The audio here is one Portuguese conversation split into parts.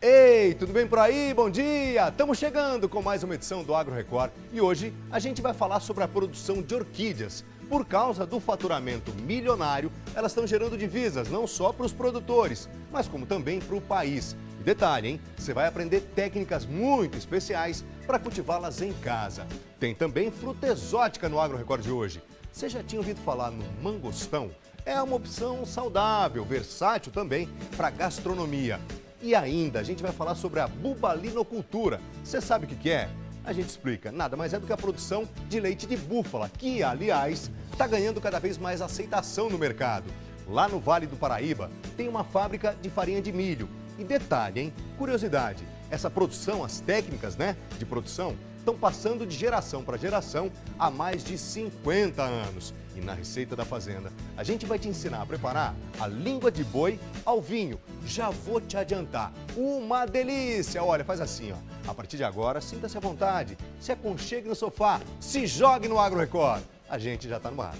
Ei, tudo bem por aí? Bom dia! Estamos chegando com mais uma edição do Agro Record e hoje a gente vai falar sobre a produção de orquídeas. Por causa do faturamento milionário, elas estão gerando divisas não só para os produtores, mas como também para o país. E detalhe, hein? Você vai aprender técnicas muito especiais para cultivá-las em casa. Tem também fruta exótica no Agro Record de hoje. Você já tinha ouvido falar no mangostão? É uma opção saudável, versátil também para gastronomia. E ainda, a gente vai falar sobre a bubalinocultura. Você sabe o que é? A gente explica. Nada mais é do que a produção de leite de búfala, que, aliás, está ganhando cada vez mais aceitação no mercado. Lá no Vale do Paraíba, tem uma fábrica de farinha de milho. E detalhe, hein? Curiosidade, essa produção, as técnicas, de produção, estão passando de geração para geração há mais de 50 anos. E na Receita da Fazenda, a gente vai te ensinar a preparar a língua de boi ao vinho. Já vou te adiantar, uma delícia! Olha, faz assim, ó. A partir de agora, sinta-se à vontade, se aconchegue no sofá, se jogue no Agro Record. A gente já está no ar.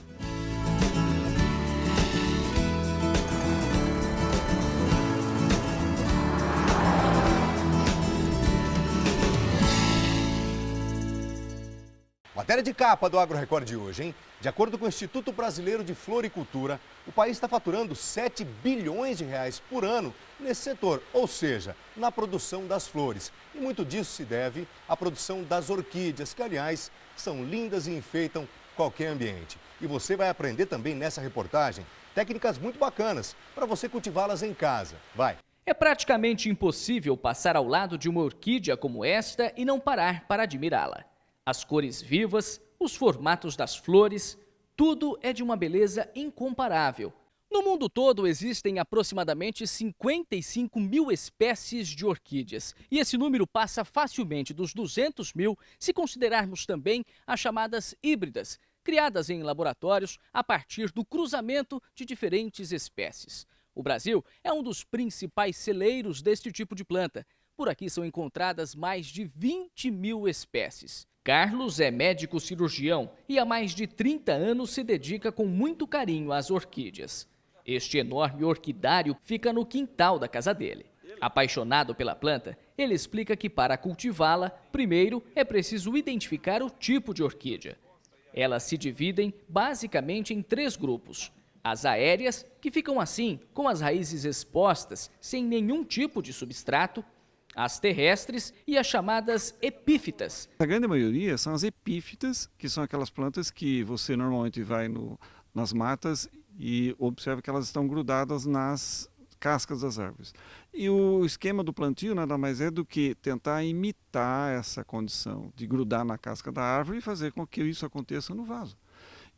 Matéria de capa do Agro Record de hoje, hein? De acordo com o Instituto Brasileiro de Floricultura, o país está faturando 7 bilhões de reais por ano nesse setor, ou seja, na produção das flores. E muito disso se deve à produção das orquídeas, que, aliás, são lindas e enfeitam qualquer ambiente. E você vai aprender também nessa reportagem técnicas muito bacanas para você cultivá-las em casa. Vai! É praticamente impossível passar ao lado de uma orquídea como esta e não parar para admirá-la. As cores vivas, os formatos das flores, tudo é de uma beleza incomparável. No mundo todo existem aproximadamente 55 mil espécies de orquídeas e esse número passa facilmente dos 200 mil se considerarmos também as chamadas híbridas, criadas em laboratórios a partir do cruzamento de diferentes espécies. O Brasil é um dos principais celeiros deste tipo de planta. Por aqui são encontradas mais de 20 mil espécies. Carlos é médico cirurgião e há mais de 30 anos se dedica com muito carinho às orquídeas. Este enorme orquidário fica no quintal da casa dele. Apaixonado pela planta, ele explica que para cultivá-la, primeiro é preciso identificar o tipo de orquídea. Elas se dividem basicamente em 3 grupos. As aéreas, que ficam assim, com as raízes expostas, sem nenhum tipo de substrato, as terrestres e as chamadas epífitas. A grande maioria são as epífitas, que são aquelas plantas que você normalmente vai nas matas e observa que elas estão grudadas nas cascas das árvores. E o esquema do plantio nada mais é do que tentar imitar essa condição de grudar na casca da árvore e fazer com que isso aconteça no vaso.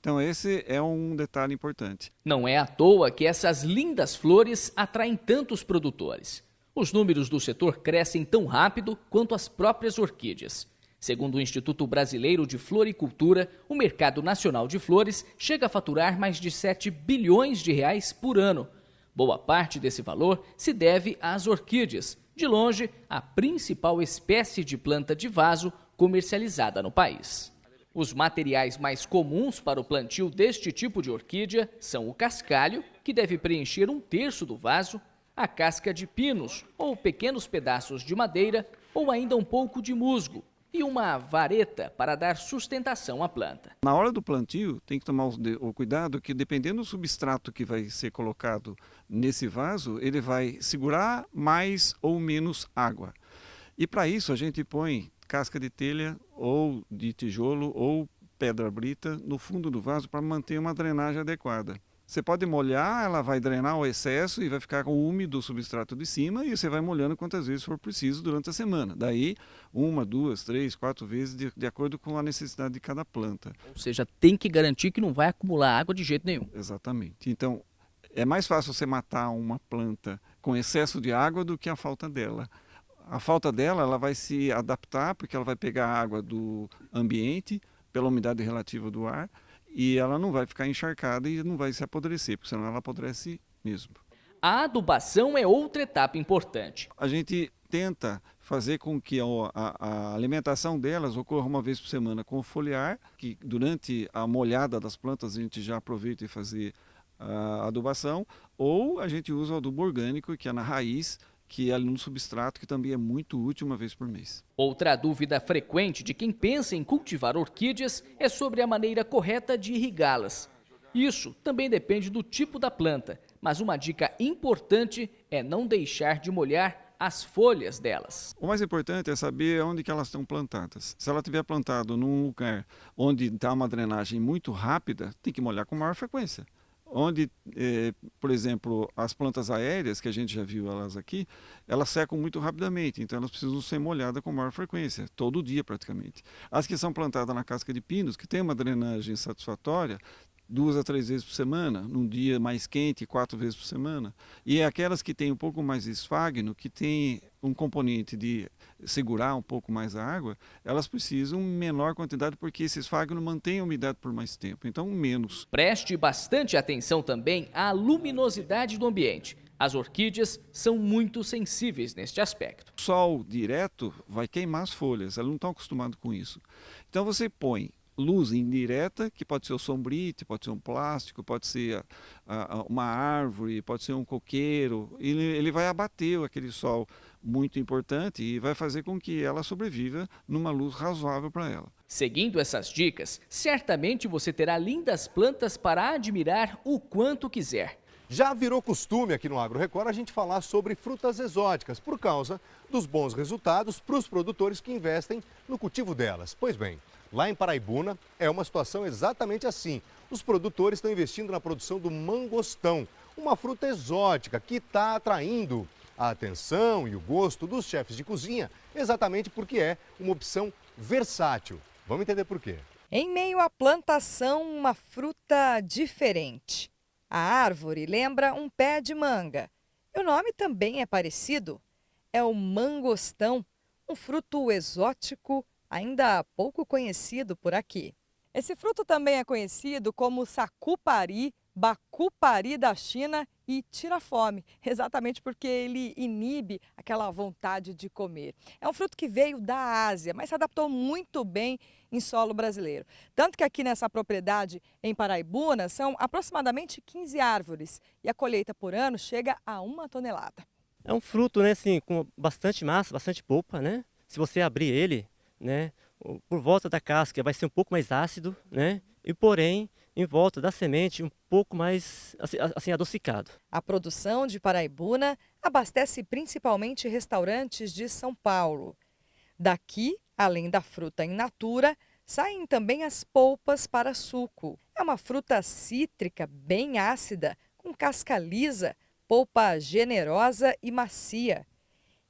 Então esse é um detalhe importante. Não é à toa que essas lindas flores atraem tantos produtores. Os números do setor crescem tão rápido quanto as próprias orquídeas. Segundo o Instituto Brasileiro de Floricultura, o mercado nacional de flores chega a faturar mais de 7 bilhões de reais por ano. Boa parte desse valor se deve às orquídeas, de longe a principal espécie de planta de vaso comercializada no país. Os materiais mais comuns para o plantio deste tipo de orquídea são o cascalho, que deve preencher 1/3 do vaso, a casca de pinos ou pequenos pedaços de madeira ou ainda um pouco de musgo e uma vareta para dar sustentação à planta. Na hora do plantio tem que tomar o cuidado que dependendo do substrato que vai ser colocado nesse vaso, ele vai segurar mais ou menos água. E para isso a gente põe casca de telha ou de tijolo ou pedra brita no fundo do vaso para manter uma drenagem adequada. Você pode molhar, ela vai drenar o excesso e vai ficar com o úmido o substrato de cima e você vai molhando quantas vezes for preciso durante a semana. Daí, 1, 2, 3, 4 vezes de acordo com a necessidade de cada planta. Ou seja, tem que garantir que não vai acumular água de jeito nenhum. Exatamente. Então, é mais fácil você matar uma planta com excesso de água do que a falta dela. A falta dela, ela vai se adaptar porque ela vai pegar a água do ambiente pela umidade relativa do ar. E ela não vai ficar encharcada e não vai se apodrecer, porque senão ela apodrece mesmo. A adubação é outra etapa importante. A gente tenta fazer com que a alimentação delas ocorra uma vez por semana com foliar, que durante a molhada das plantas a gente já aproveita e fazer a adubação, ou a gente usa o adubo orgânico, que é na raiz, que é ali no substrato, que também é muito útil uma vez por mês. Outra dúvida frequente de quem pensa em cultivar orquídeas é sobre a maneira correta de irrigá-las. Isso também depende do tipo da planta, mas uma dica importante é não deixar de molhar as folhas delas. O mais importante é saber onde que elas estão plantadas. Se ela estiver plantada num lugar onde está uma drenagem muito rápida, tem que molhar com maior frequência. Onde, por exemplo, as plantas aéreas, que a gente já viu elas aqui, elas secam muito rapidamente, então elas precisam ser molhadas com maior frequência, todo dia praticamente. As que são plantadas na casca de pinos, que tem uma drenagem satisfatória, 2 a 3 vezes por semana, num dia mais quente, 4 vezes por semana. E aquelas que têm um pouco mais de esfagno, que tem um componente de segurar um pouco mais a água, elas precisam menor quantidade, porque esse esfagno mantém a umidade por mais tempo, então menos. Preste bastante atenção também à luminosidade do ambiente. As orquídeas são muito sensíveis neste aspecto. O sol direto vai queimar as folhas, elas não estão acostumadas com isso. Então você põe luz indireta, que pode ser o sombrite, pode ser um plástico, pode ser uma árvore, pode ser um coqueiro. Ele vai abater aquele sol muito importante e vai fazer com que ela sobreviva numa luz razoável para ela. Seguindo essas dicas, certamente você terá lindas plantas para admirar o quanto quiser. Já virou costume aqui no Agro Record a gente falar sobre frutas exóticas por causa dos bons resultados para os produtores que investem no cultivo delas. Pois bem, lá em Paraibuna é uma situação exatamente assim. Os produtores estão investindo na produção do mangostão, uma fruta exótica que está atraindo a atenção e o gosto dos chefes de cozinha, exatamente porque é uma opção versátil. Vamos entender por quê. Em meio à plantação, uma fruta diferente. A árvore lembra um pé de manga. E o nome também é parecido. É o mangostão, um fruto exótico ainda pouco conhecido por aqui. Esse fruto também é conhecido como sacupari, bacupari da China e tira-fome, exatamente porque ele inibe aquela vontade de comer. É um fruto que veio da Ásia, mas se adaptou muito bem em solo brasileiro. Tanto que aqui nessa propriedade em Paraibuna são aproximadamente 15 árvores e a colheita por ano chega a 1 tonelada. É um fruto, né, assim, com bastante massa, bastante polpa, né? Se você abrir ele, né, por volta da casca vai ser um pouco mais ácido, né? E porém, em volta da semente, um pouco mais assim adocicado. A produção de Paraibuna abastece principalmente restaurantes de São Paulo. Daqui, além da fruta in natura, saem também as polpas para suco. É uma fruta cítrica bem ácida, com casca lisa, polpa generosa e macia.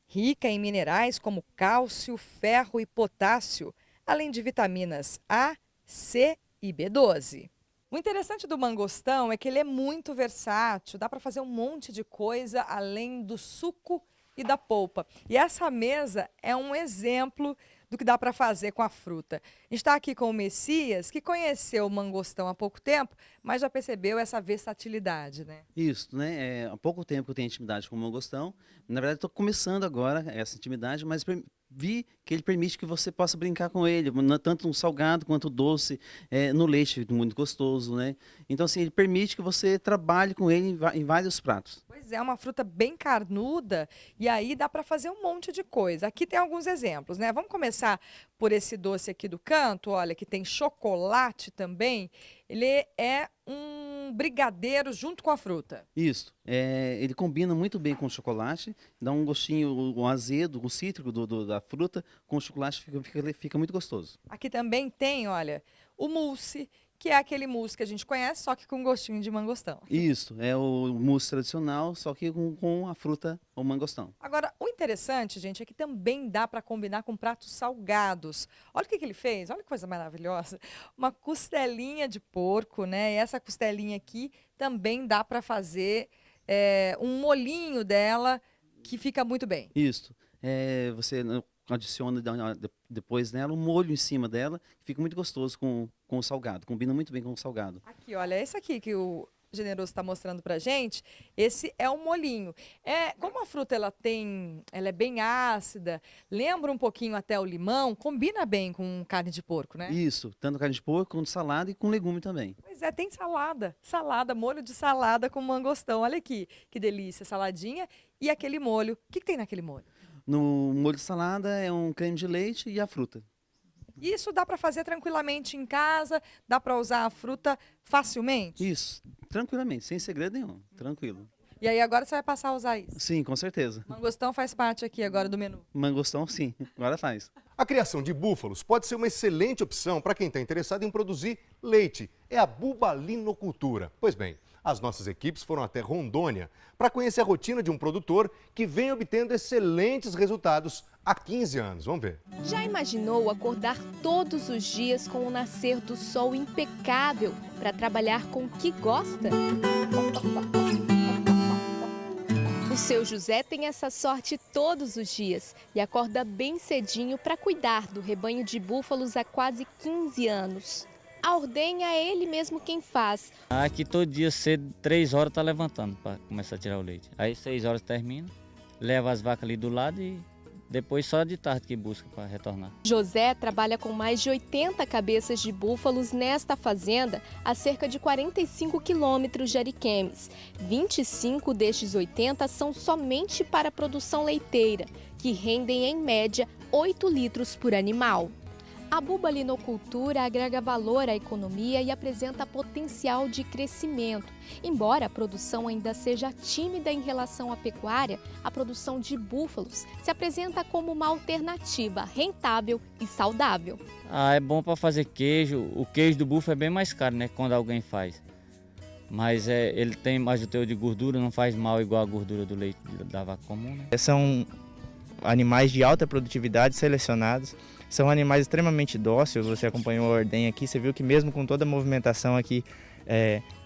Rica em minerais como cálcio, ferro e potássio, além de vitaminas A, C e B12. O interessante do mangostão é que ele é muito versátil, dá para fazer um monte de coisa além do suco e da polpa. E essa mesa é um exemplo do que dá para fazer com a fruta. A gente está aqui com o Messias, que conheceu o mangostão há pouco tempo, mas já percebeu essa versatilidade, né? Isso, né? Há pouco tempo que eu tenho intimidade com o mangostão. Na verdade, estou começando agora essa intimidade, mas vi que ele permite que você possa brincar com ele, tanto no salgado quanto doce, no leite, muito gostoso, né? Então, assim, ele permite que você trabalhe com ele em vários pratos. Pois é, uma fruta bem carnuda e aí dá para fazer um monte de coisa. Aqui tem alguns exemplos, né? Vamos começar por esse doce aqui do canto, olha, que tem chocolate também. Ele é um brigadeiro junto com a fruta. Isso. Ele combina muito bem com o chocolate, dá um gostinho, o azedo, o cítrico da fruta, com o chocolate fica muito gostoso. Aqui também tem, olha, o mousse, que é aquele mousse que a gente conhece, só que com gostinho de mangostão. Isso, é o mousse tradicional, só que com a fruta, o mangostão. Agora, o interessante, gente, é que também dá para combinar com pratos salgados. Olha o que ele fez, olha que coisa maravilhosa. Uma costelinha de porco, né? E essa costelinha aqui também dá para fazer um molhinho dela que fica muito bem. Isso, você adiciona depois nela um molho em cima dela, fica muito gostoso com o salgado, combina muito bem com o salgado. Aqui, olha, esse aqui que o Generoso está mostrando pra gente, esse é um molhinho. Como a fruta ela é bem ácida, lembra um pouquinho até o limão, combina bem com carne de porco, né? Isso, tanto carne de porco quanto salada e com legume também. Pois é, tem salada, molho de salada com mangostão. Olha aqui, que delícia, saladinha E aquele molho, o que tem naquele molho? No molho de salada é um creme de leite e a fruta. Isso dá para fazer tranquilamente em casa, dá para usar a fruta facilmente? Isso, tranquilamente, sem segredo nenhum, tranquilo. E aí agora você vai passar a usar isso. Sim, com certeza. Mangostão faz parte aqui agora do menu. Mangostão, sim, agora faz. A criação de búfalos pode ser uma excelente opção para quem está interessado em produzir leite. É a bubalinocultura. Pois bem, as nossas equipes foram até Rondônia para conhecer a rotina de um produtor que vem obtendo excelentes resultados há 15 anos. Vamos ver. Já imaginou acordar todos os dias com o nascer do sol impecável para trabalhar com o que gosta? O seu José tem essa sorte todos os dias e acorda bem cedinho para cuidar do rebanho de búfalos há quase 15 anos. A ordenha é ele mesmo quem faz. Aqui todo dia cedo, 3 horas tá levantando para começar a tirar o leite. Aí 6 horas termina, leva as vacas ali do lado e depois só de tarde que busca para retornar. José trabalha com mais de 80 cabeças de búfalos nesta fazenda a cerca de 45 quilômetros de Ariquemes. 25 destes 80 são somente para a produção leiteira, que rendem em média 8 litros por animal. A bubalinocultura agrega valor à economia e apresenta potencial de crescimento. Embora a produção ainda seja tímida em relação à pecuária, a produção de búfalos se apresenta como uma alternativa rentável e saudável. É bom para fazer queijo. O queijo do búfalo é bem mais caro, né, quando alguém faz. Mas ele tem mais o teor de gordura, não faz mal igual a gordura do leite da vaca comum, né? São animais de alta produtividade selecionados. São animais extremamente dóceis, você acompanhou a ordenha aqui, você viu que mesmo com toda a movimentação aqui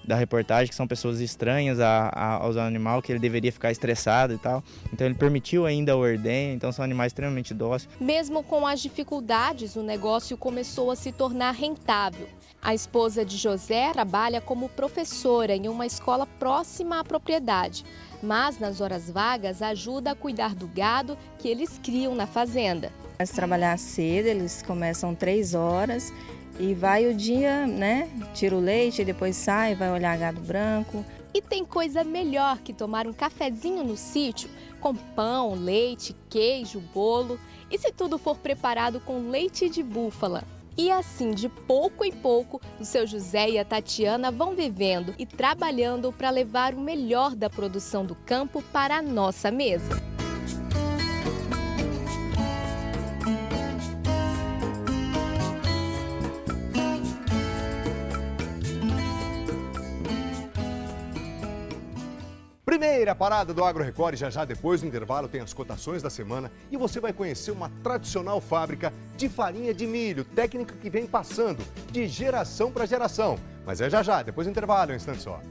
da reportagem, que são pessoas estranhas ao animal, que ele deveria ficar estressado e tal. Então ele permitiu ainda a ordenha, então são animais extremamente dóceis. Mesmo com as dificuldades, o negócio começou a se tornar rentável. A esposa de José trabalha como professora em uma escola próxima à propriedade, mas nas horas vagas ajuda a cuidar do gado que eles criam na fazenda. Começa a trabalhar cedo, eles começam 3 horas e vai o dia, né? Tira o leite, depois sai, vai olhar gado branco. E tem coisa melhor que tomar um cafezinho no sítio, com pão, leite, queijo, bolo. E se tudo for preparado com leite de búfala? E assim, de pouco em pouco, o seu José e a Tatiana vão vivendo e trabalhando para levar o melhor da produção do campo para a nossa mesa. Primeira parada do Agro Record, já depois do intervalo tem as cotações da semana e você vai conhecer uma tradicional fábrica de farinha de milho, técnica que vem passando de geração para geração. Mas é já, depois do intervalo, um instante só.